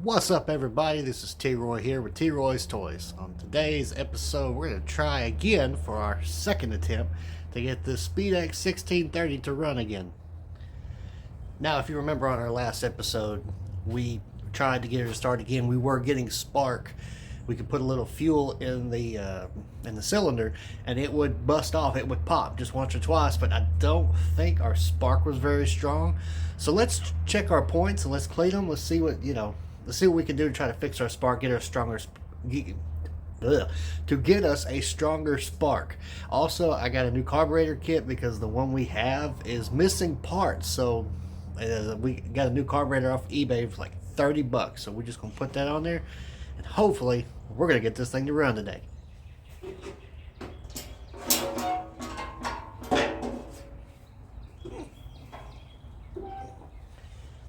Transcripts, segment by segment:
What's up, everybody? This is T-Roy here with T-Roy's Toys. On today's episode, we're going to try again for our second attempt to get this Speedex 1630 to run again. Now, if you remember on our last episode, we tried to get her to start again. We were getting spark. We could put a little fuel in the cylinder, and it would bust off. It would pop just once or twice, but I don't think our spark was very strong. So let's check our points and let's clean them. Let's see what Let's see what we can do to try to fix our spark, get her stronger. To get us a stronger spark. Also, I got a new carburetor kit because the one we have is missing parts. So we got a new carburetor off eBay for like 30 bucks. So we're just gonna put that on there, and hopefully we're gonna get this thing to run today.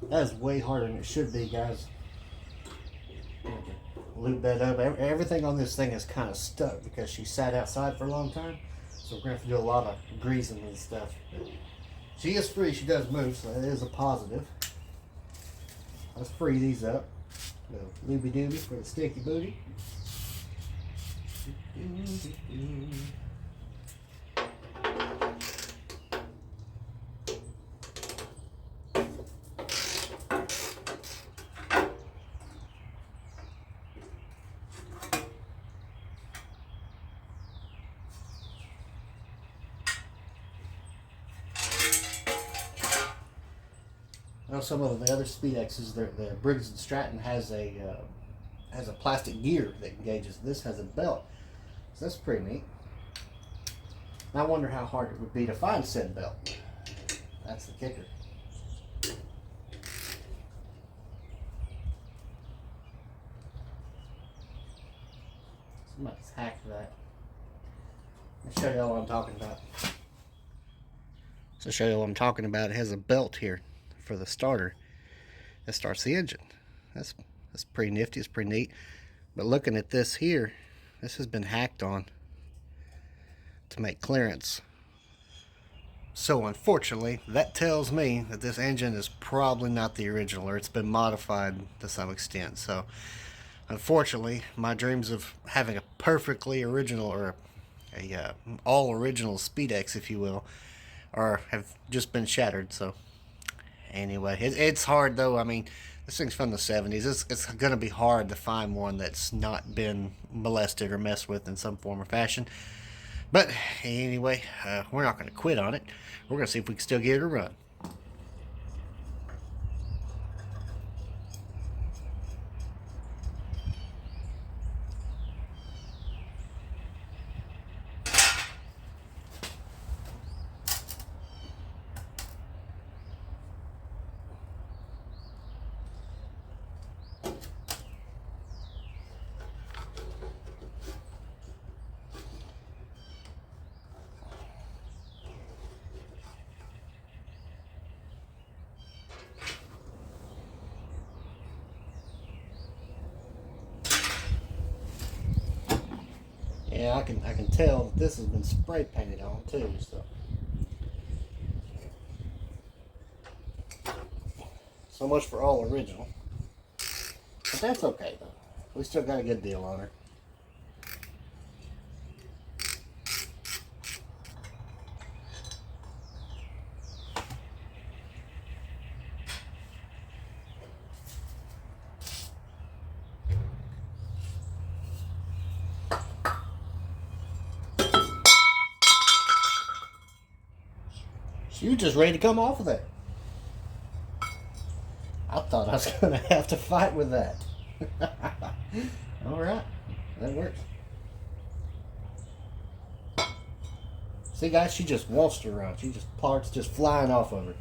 That is way harder than it should be, guys. Lube that up. Everything on this thing is kind of stuck because she sat outside for a long time, so we're gonna have to do a lot of greasing and stuff. But she is free. She does move, so that is a positive. Let's free these up. Little looby dooby for the sticky booty. I know some of the other Speedexes, the Briggs and Stratton has a plastic gear that engages. This has a belt, so that's pretty neat. And I wonder how hard it would be to find said belt. That's the kicker. Somebody's hacked that. I'll show you all what I'm talking about. So show you what I'm talking about. It has a belt here for the starter that starts the engine. That's pretty nifty. It's pretty neat. But looking at this here, this has been hacked on to make clearance. So unfortunately, that tells me that this engine is probably not the original, or it's been modified to some extent. So unfortunately, my dreams of having a perfectly original, or a all original Speedex, if you will, have just been shattered. So anyway, it's hard though. I mean, this thing's from the 70s. It's going to be hard to find one that's not been molested or messed with in some form or fashion. But anyway, we're not going to quit on it. We're going to see if we can still get it to run. Yeah, I can tell that this has been spray painted on too, so much for all original. But that's okay though. We still got a good deal on her. You just ready to come off of that. I thought I was going to have to fight with that. Alright, that works. See guys, she just wants to run. She just parts just flying off of her.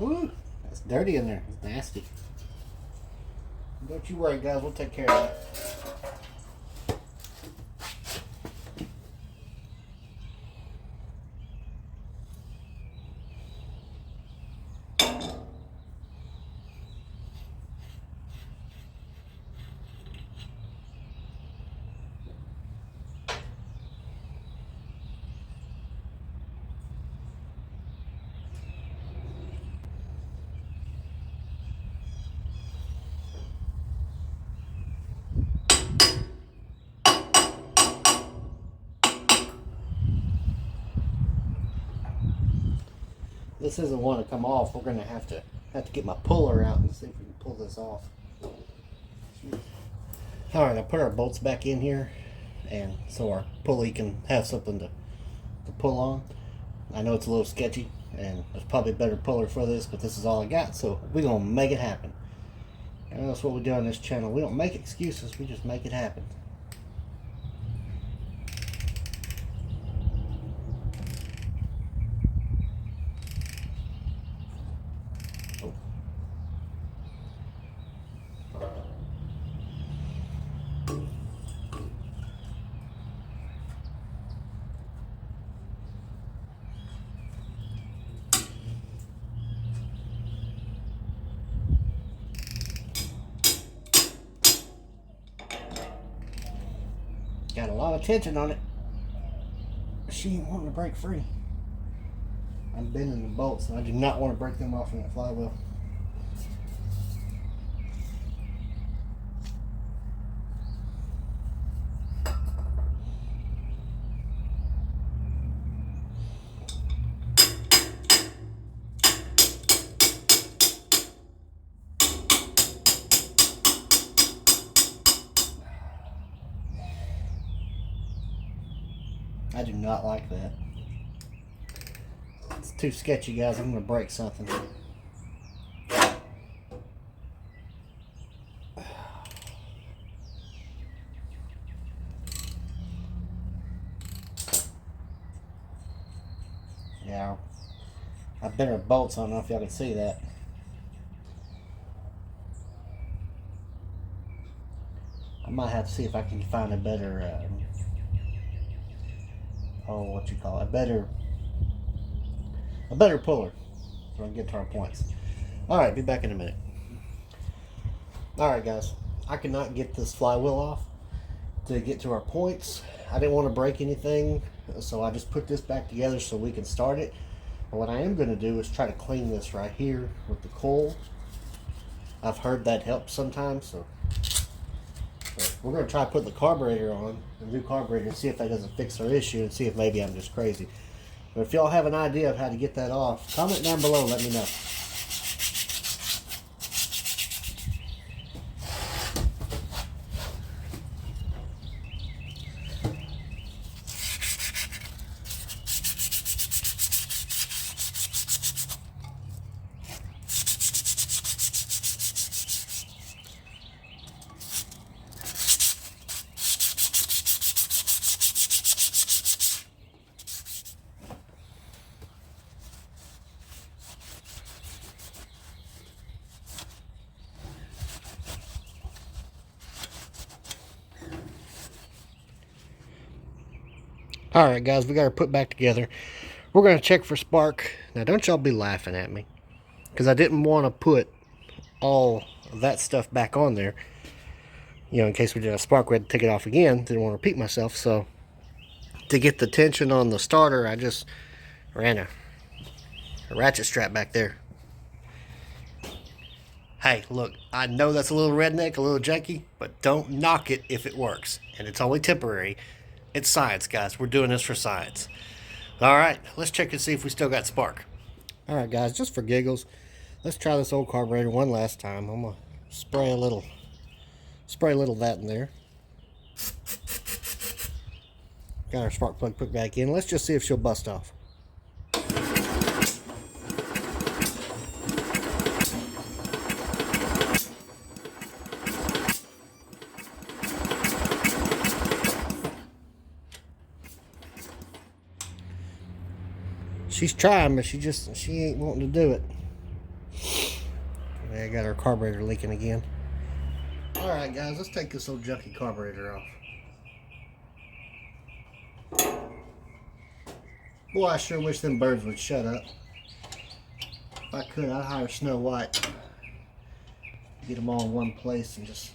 Ooh, that's dirty in there. It's nasty. Don't you worry, guys. We'll take care of that. This isn't one to come off. We're gonna have to get my puller out and see if we can pull this off. All right, I put our bolts back in here, and so our pulley can have something to pull on. I know it's a little sketchy, and there's probably a better puller for this, but this is all I got, so we're gonna make it happen. And that's what we do on this channel. We don't make excuses, we just make it happen. Got a lot of tension on it. She ain't wanting to break free. I'm bending the bolts, and I do not want to break them off from that flywheel. I do not like that. It's too sketchy, guys. I'm going to break something. Yeah, I bent her bolts. I don't know if y'all can see that. I might have to see if I can find a better, what you call it, a better puller, so I can get to our points. All right, be back in a minute. All right, guys, I cannot get this flywheel off to get to our points. I didn't want to break anything, so I just put this back together so we can start it. But what I am going to do is try to clean this right here with the coil. I've heard that helps sometimes, so we're going to try to put the carburetor on, the new carburetor, and see if that doesn't fix our issue, and see if maybe I'm just crazy. But if y'all have an idea of how to get that off, comment down below, let me know. Alright guys, we got her put back together. We're going to check for spark. Now don't y'all be laughing at me, because I didn't want to put all of that stuff back on there. You know, in case we did a spark, we had to take it off again. Didn't want to repeat myself, so to get the tension on the starter, I just ran a ratchet strap back there. Hey, look, I know that's a little redneck, a little janky, but don't knock it if it works. And it's only temporary. It's science, guys. We're doing this for science. All right, let's check and see if we still got spark. All right, guys, just for giggles, let's try this old carburetor one last time. I'm gonna spray a little of that in there. Got our spark plug put back in. Let's just see if she'll bust off. She's trying, but she ain't wanting to do it. Okay, I got our carburetor leaking again. Alright guys, let's take this old junky carburetor off. Boy, I sure wish them birds would shut up. If I could, I'd hire Snow White. Get them all in one place and just...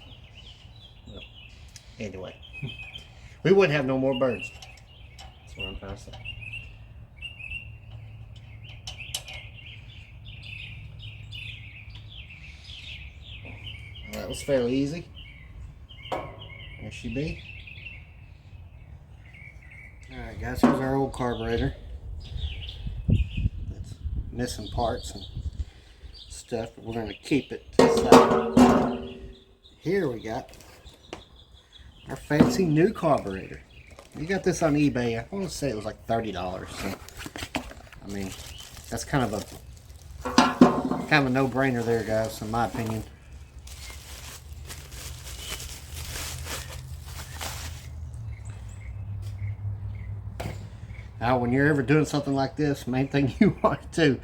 Well, anyway. We wouldn't have no more birds. That's what I'm trying to say. That was fairly easy. There she be. Alright guys, here's our old carburetor. It's missing parts and stuff, but we're going to keep it to the side. Here we got our fancy new carburetor. We got this on eBay. I want to say it was like $30. So, I mean, that's kind of a no-brainer there, guys, in my opinion. Now, when you're ever doing something like this, main thing you want to do,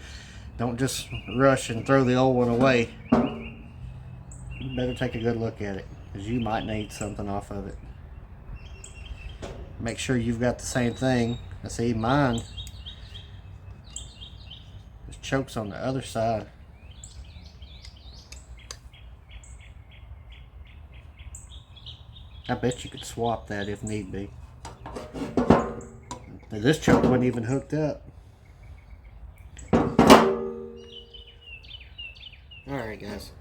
don't just rush and throw the old one away. You better take a good look at it, because you might need something off of it. Make sure you've got the same thing. I see mine. This choke's on the other side. I bet you could swap that if need be. Now, this choke wasn't even hooked up. Alright guys.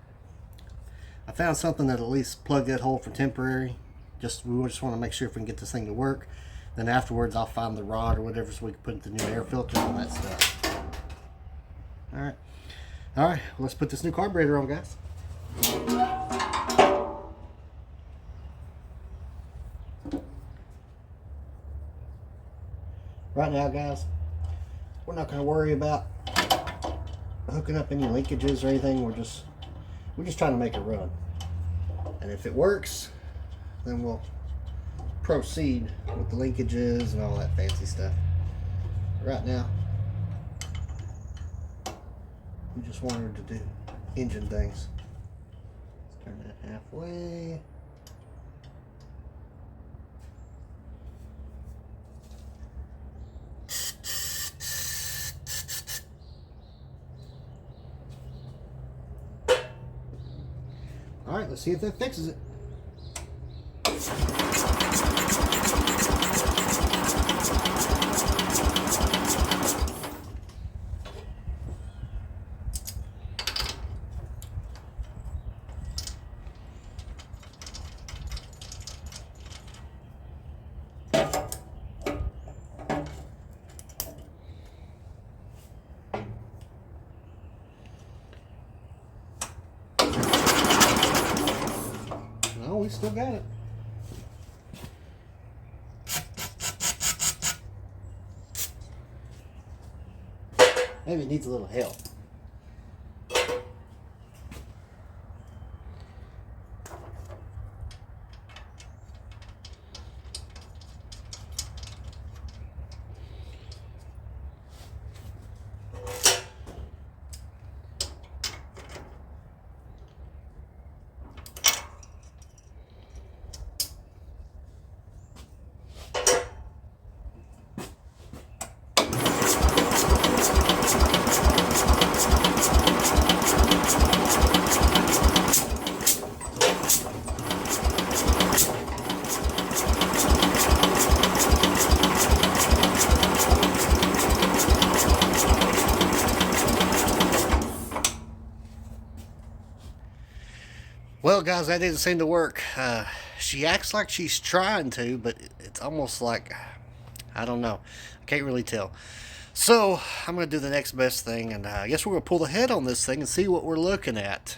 I found something that at least plug that hole for temporary. We just want to make sure if we can get this thing to work. Then afterwards I'll find the rod or whatever so we can put the new air filter and all that stuff. Alright. Alright, well, let's put this new carburetor on, guys. Right now, guys, we're not going to worry about hooking up any leakages or anything. We're just trying to make it run. And if it works, then we'll proceed with the linkages and all that fancy stuff. Right now, we just wanted to do engine things. Let's turn that halfway. Alright, let's see if that fixes it. We still got it. Maybe it needs a little help. Well, guys, that didn't seem to work. She acts like she's trying to, but it's almost like, I don't know. I can't really tell. So, I'm going to do the next best thing, and I guess we're going to pull the head on this thing and see what we're looking at.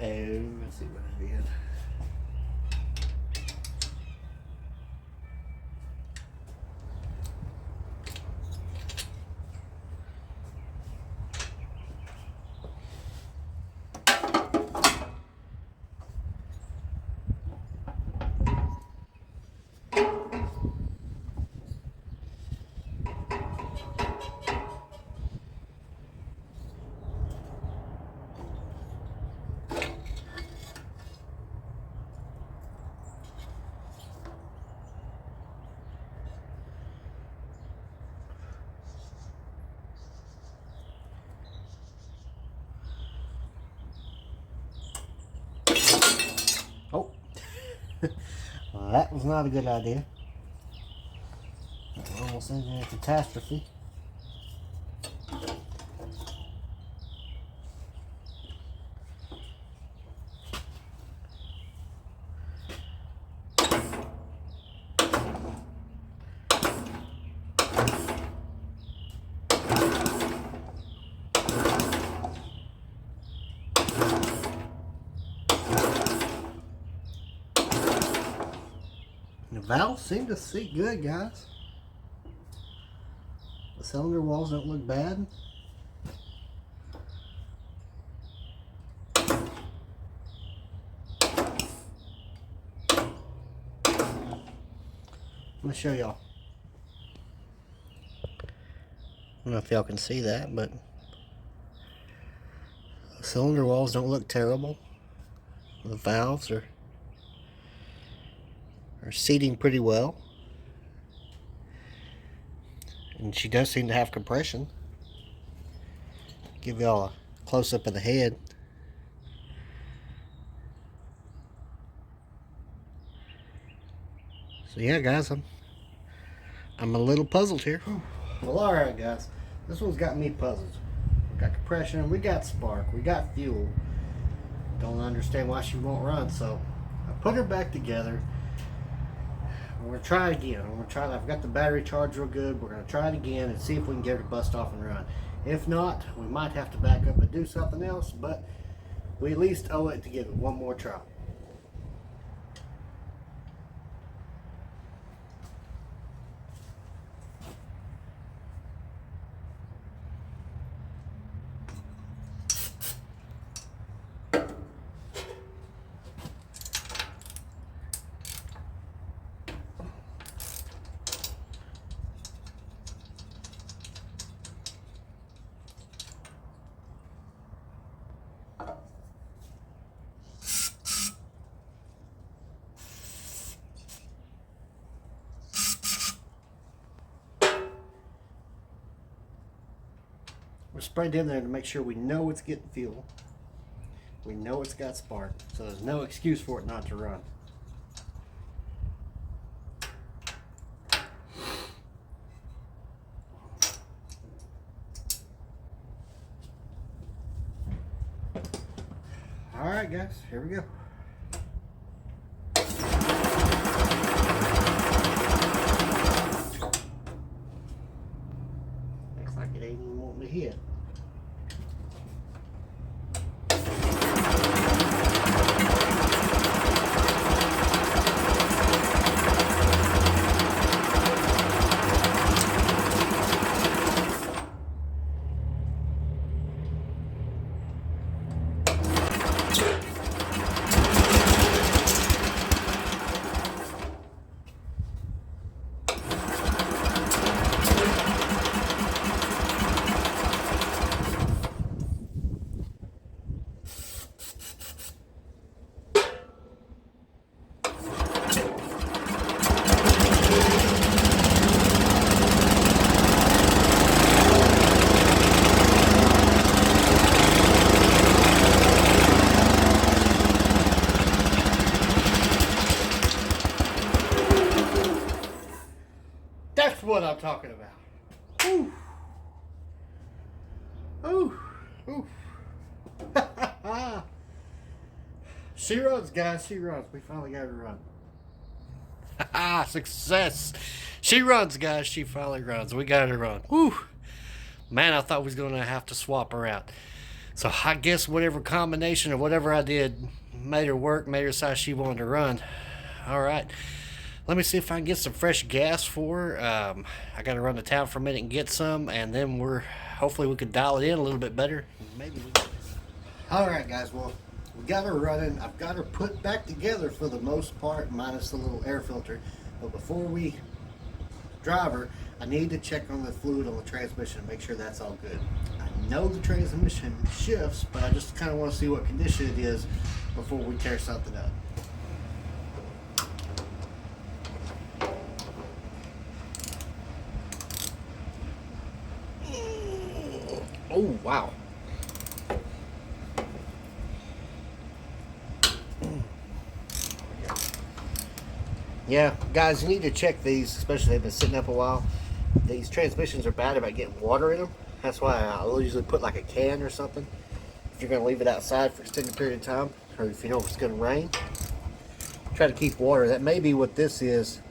Oh, let's see what I did. Well, that was not a good idea. We're almost into a catastrophe. The valves seem to seat good, guys. The cylinder walls don't look bad. I'm going to show y'all. I don't know if y'all can see that, but the cylinder walls don't look terrible. The valves are seating pretty well. And she does seem to have compression. Give y'all a close-up of the head. So yeah, guys, I'm a little puzzled here. Well, alright guys, this one's got me puzzled. We got compression, we got spark, we got fuel. Don't understand why she won't run, so I put her back together. We're gonna try it again. I've got the battery charged real good. We're gonna try it again and see if we can get her to bust off and run. If not, we might have to back up and do something else, but we at least owe it to give it one more try. We're sprayed in there to make sure we know it's getting fuel. We know it's got spark, so there's no excuse for it not to run. Alright guys, here we go. Looks like it ain't even wanting to hit. That's what I'm talking about. Ooh. Ooh. Ooh. She runs, guys. She runs. We finally got her to run. Success. She runs, guys. She finally runs. We got her to run. Woo. Man, I thought we was going to have to swap her out. So I guess whatever combination or whatever I did made her work, made her decide she wanted to run. All right. Let me see if I can get some fresh gas for her. I got to run to town for a minute and get some, and then hopefully we could dial it in a little bit better. Maybe. All right, guys. Well, we got her running. I've got her put back together for the most part, minus the little air filter. But before we drive her, I need to check on the fluid on the transmission and make sure that's all good. I know the transmission shifts, but I just kind of want to see what condition it is before we tear something up. Oh, wow. Yeah, guys, you need to check these, especially they've been sitting up a while. These transmissions are bad about getting water in them. That's why I'll usually put like a can or something. If you're going to leave it outside for an extended period of time, or if you know it's going to rain, try to keep water. That may be what this is.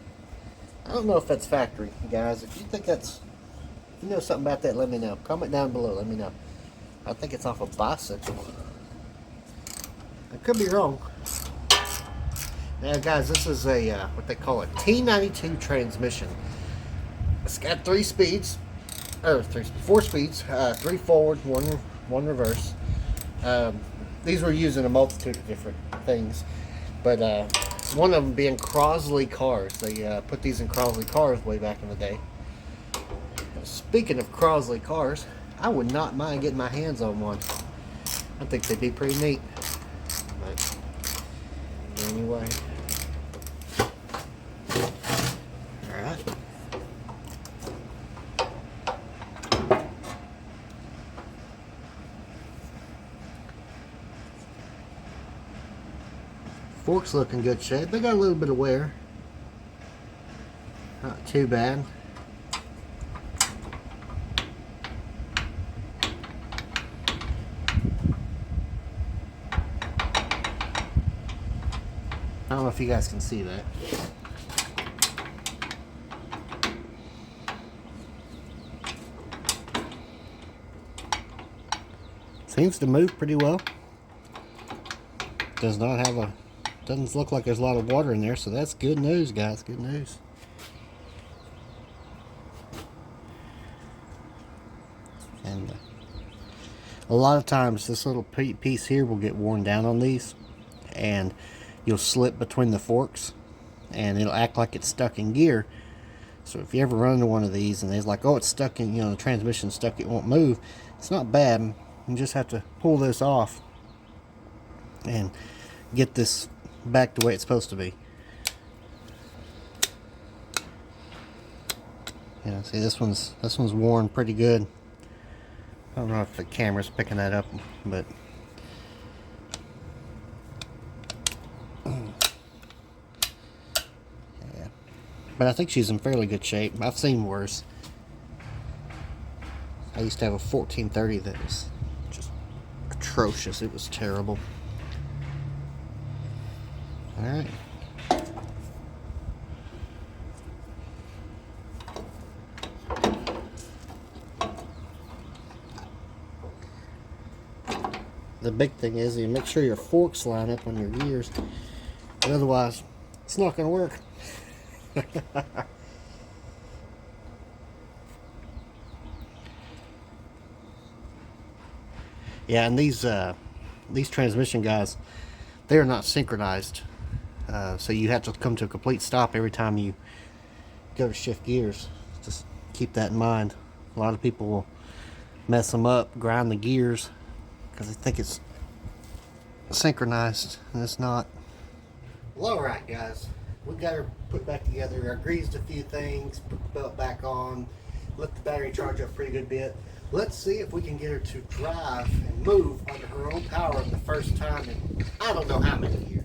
I don't know if that's factory, guys. If you think that's, if you know something about that, let me know. Comment down below, let me know. I think it's off a bicycle. I could be wrong. Now, guys, this is a what they call a T92 transmission. It's got 4 speeds, 3 forward, one reverse. These were used in a multitude of different things, but one of them being Crosley cars. They put these in Crosley cars way back in the day. Speaking of Crosley cars, I would not mind getting my hands on one. I think they'd be pretty neat. But anyway. Alright. Forks look in good shape. They got a little bit of wear. Not too bad. I don't know if you guys can see that. Seems to move pretty well. Does not have a, doesn't look like there's a lot of water in there, so that's good news, guys. Good news. And a lot of times this little piece here will get worn down on these, and you'll slip between the forks and it'll act like it's stuck in gear. So if you ever run into one of these and it's like, oh, it's stuck in, you know, the transmission's stuck, it won't move, it's not bad. You just have to pull this off and get this back the way it's supposed to be. Yeah, see, this one's worn pretty good. I don't know if the camera's picking that up, but yeah. But I think she's in fairly good shape. I've seen worse. I used to have a 1430 that was just atrocious. It was terrible. All right. The big thing is you make sure your forks line up on your gears, but otherwise it's not going to work. Yeah, and these transmission guys, they are not synchronized, so you have to come to a complete stop every time you go to shift gears. Just keep that in mind. A lot of people will mess them up, grind the gears, because they think it's synchronized, and it's not. Well, alright, guys, we got her put back together. I greased a few things, put the belt back on, let the battery charge up a pretty good bit. Let's see if we can get her to drive and move under her own power the first time in I don't know how many years.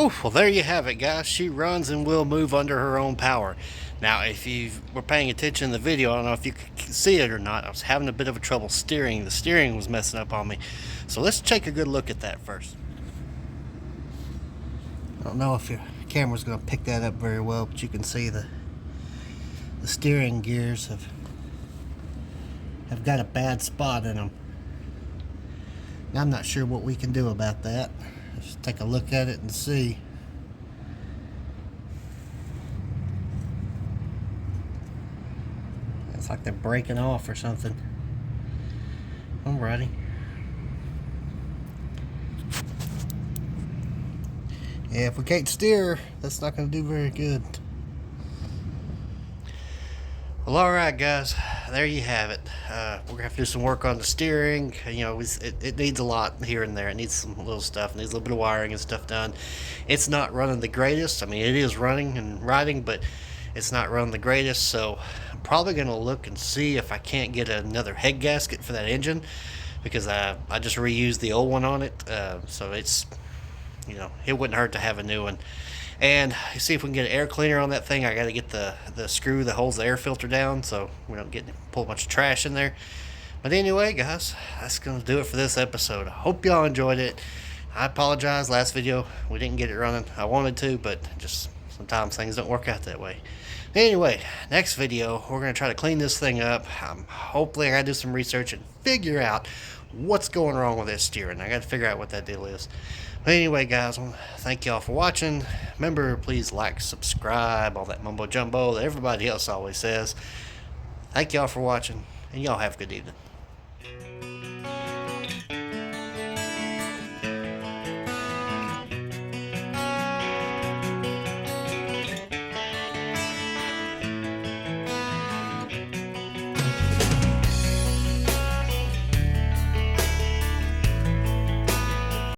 Whew, well, there you have it, guys. She runs and will move under her own power. Now, if you were paying attention in the video, I don't know if you could see it or not. I was having a bit of a trouble steering. The steering was messing up on me. So let's take a good look at that first. I don't know if your camera's going to pick that up very well, but you can see the steering gears have got a bad spot in them. Now, I'm not sure what we can do about that. Let's take a look at it and see. It's like they're breaking off or something. Alrighty. Yeah, if we can't steer, that's not going to do very good. Well, alright guys, there you have it. We're going to have to do some work on the steering. You know, it needs a lot here and there. It needs some little stuff. It needs a little bit of wiring and stuff done. It's not running the greatest. I mean, it is running and riding, but it's not running the greatest. So I'm probably going to look and see if I can't get another head gasket for that engine, because I just reused the old one on it. So it's, you know, it wouldn't hurt to have a new one. And see if we can get an air cleaner on that thing. I got to get the screw that holds the air filter down so we don't pull a bunch of trash in there. But anyway, guys, that's going to do it for this episode. I hope y'all enjoyed it. I apologize, last video we didn't get it running. I wanted to, but just sometimes things don't work out that way. Anyway, next video we're going to try to clean this thing up. Hopefully I got to do some research and figure out what's going wrong with this steering. I got to figure out what that deal is. But anyway, guys, thank y'all for watching. Remember, please like, subscribe, all that mumbo jumbo that everybody else always says. Thank y'all for watching, and y'all have a good evening.